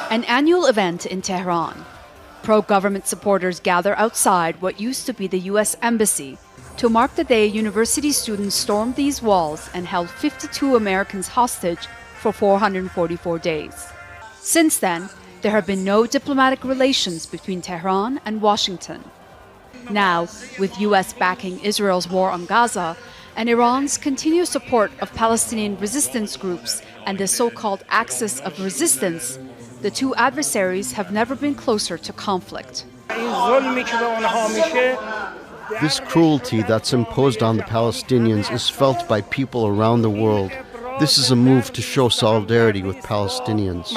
An annual event in Tehran. Pro-government supporters gather outside what used to be the U.S. Embassy to mark the day university students stormed these walls and held 52 Americans hostage for 444 days. Since then, there have been no diplomatic relations between Tehran and Washington. Now, with U.S. backing Israel's war on Gaza and Iran's continued support of Palestinian resistance groups and the so-called axis of resistance, the two adversaries have never been closer to conflict. This cruelty that's imposed on the Palestinians is felt by people around the world. This is a move to show solidarity with Palestinians.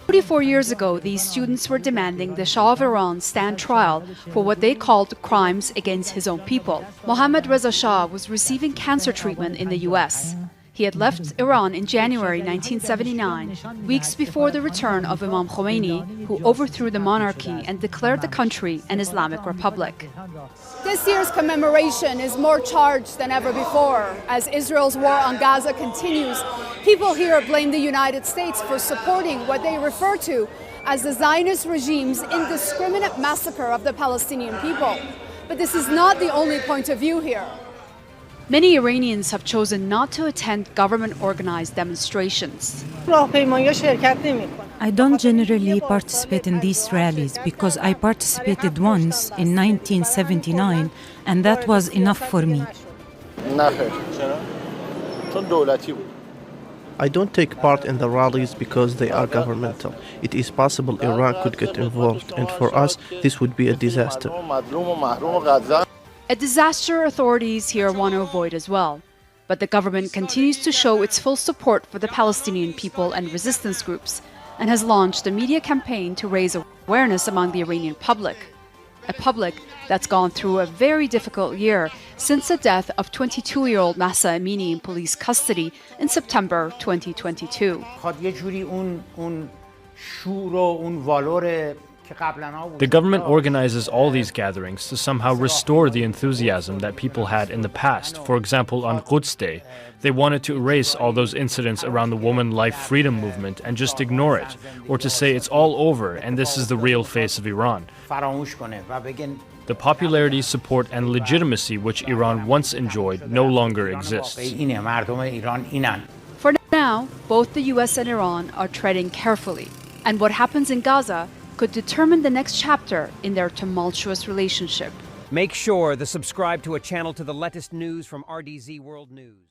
44 years ago, these students were demanding the Shah of Iran stand trial for what they called crimes against his own people. Mohammad Reza Shah was receiving cancer treatment in the U.S. He had left Iran in January 1979, weeks before the return of Imam Khomeini, who overthrew the monarchy and declared the country an Islamic republic. This year's commemoration is more charged than ever before. As Israel's war on Gaza continues, people here blame the United States for supporting what they refer to as the Zionist regime's indiscriminate massacre of the Palestinian people. But this is not the only point of view here. Many Iranians have chosen not to attend government-organized demonstrations. I don't generally participate in these rallies because I participated once in 1979 and that was enough for me. I don't take part in the rallies because they are governmental. It is possible Iran could get involved, and for us, this would be a disaster. A disaster authorities here want to avoid as well. But the government continues to show its full support for the Palestinian people and resistance groups and has launched a media campaign to raise awareness among the Iranian public. A public that's gone through a very difficult year since the death of 22-year-old Mahsa Amini in police custody in September 2022. The government organizes all these gatherings to somehow restore the enthusiasm that people had in the past. For example, on Quds Day, they wanted to erase all those incidents around the woman life freedom movement and just ignore it, or to say it's all over and this is the real face of Iran. The popularity, support, and legitimacy which Iran once enjoyed no longer exists. For now, both the US and Iran are treading carefully, and what happens in Gaza could determine the next chapter in their tumultuous relationship. Make sure to subscribe to a channel to the latest news from RDZ World News.